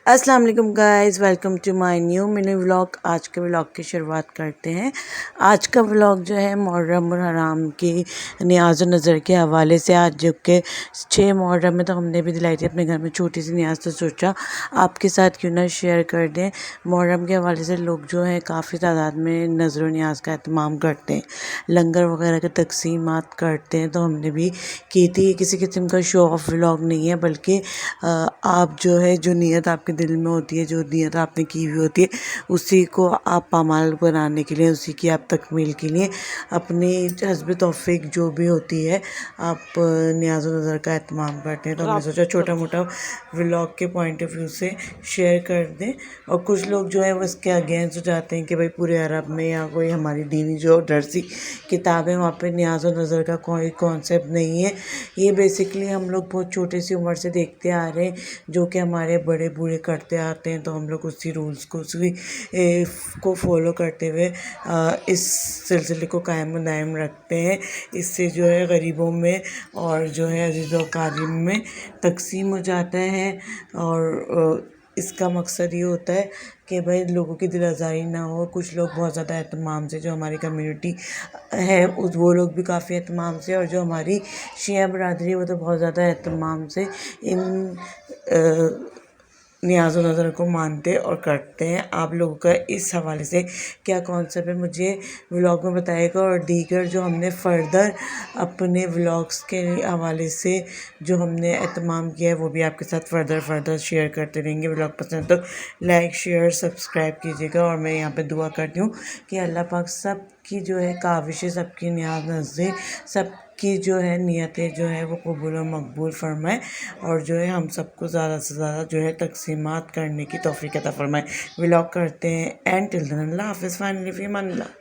السلام علیکم guys, welcome to my new mini vlog. آج کے ولاگ کی شروعات کرتے ہیں۔ آج کا ولاگ جو ہے محرم الحرام کی نیاز و نظر کے حوالے سے، آج جو کہ 6 محرم میں تو ہم نے بھی دلائی تھی اپنے گھر میں چھوٹی سی نیاز، تو سوچا آپ کے ساتھ کیوں نہ شیئر کر دیں۔ محرم کے حوالے سے لوگ جو ہیں کافی تعداد میں نظر و نیاز کا اہتمام کرتے ہیں، لنگر وغیرہ کے تقسیمات کرتے ہیں، تو ہم نے بھی کی تھی۔ یہ کسی قسم کا شو آف ولاگ نہیں ہے، بلکہ آپ جو ہے جو نیت آپ کے دل میں ہوتی ہے، جو نیت آپ نے کی ہوئی ہوتی ہے، اسی کو آپ پامال بنانے کے لیے، اسی کی آپ تکمیل کے لیے اپنی حسب توفیق جو بھی ہوتی ہے آپ نیاز و نظر کا اہتمام کرتے ہیں۔ تو ہم نے سوچا چھوٹا موٹا ولاگ کے پوائنٹ آف ویو سے شیئر کر دیں۔ اور کچھ لوگ جو ہے وہ اس کے اگینسٹ ہو جاتے ہیں کہ بھائی پورے عرب میں یا کوئی ہماری دینی جو درسی کتاب ہے وہاں پہ نیاز و نظر کا کوئی کانسیپٹ نہیں ہے۔ یہ بیسکلی ہم لوگ بہت چھوٹے سی عمر سے دیکھتے آ رہے ہیں، جو کہ ہمارے بڑے بوڑھے کرتے آتے ہیں، تو ہم لوگ اسی رولز کو کو فالو کرتے ہوئے اس سلسلے کو قائم و دائم رکھتے ہیں۔ اس سے جو ہے غریبوں میں اور جو ہے عزیز و اقارب میں تقسیم ہو جاتا ہے، اور اس کا مقصد یہ ہوتا ہے کہ بھائی لوگوں کی دل آزاری نہ ہو۔ کچھ لوگ بہت زیادہ اہتمام سے، جو ہماری کمیونٹی ہے وہ لوگ بھی کافی اہتمام سے، اور جو ہماری شیعہ برادری ہے وہ تو بہت زیادہ اہتمام سے ان نیاز و نظر کو مانتے اور کرتے ہیں۔ آپ لوگوں کا اس حوالے سے کیا کانسیپٹ ہے مجھے ولاگ میں بتائے گا، اور دیگر جو ہم نے فردر اپنے ولاگس کے حوالے سے جو ہم نے اہتمام کیا ہے وہ بھی آپ کے ساتھ فردر شیئر کرتے رہیں گے۔ ولاگ پسند تو لائک شیئر سبسکرائب کیجیے گا، اور میں یہاں پہ دعا کرتی ہوں کہ اللہ پاک سب کی جو ہے کاوشیں، سب کی نیاز نظریں، سب کی جو ہے نیتیں جو ہے وہ قبول و مقبول فرمائے، اور جو ہے ہم سب کو زیادہ سے زیادہ جو ہے تقسیمات کرنے کی توفیق عطا فرمائے۔ ولاگ کرتے ہیں اینڈ ٹل دین اللہ حافظ، فائنلی فی امان اللہ۔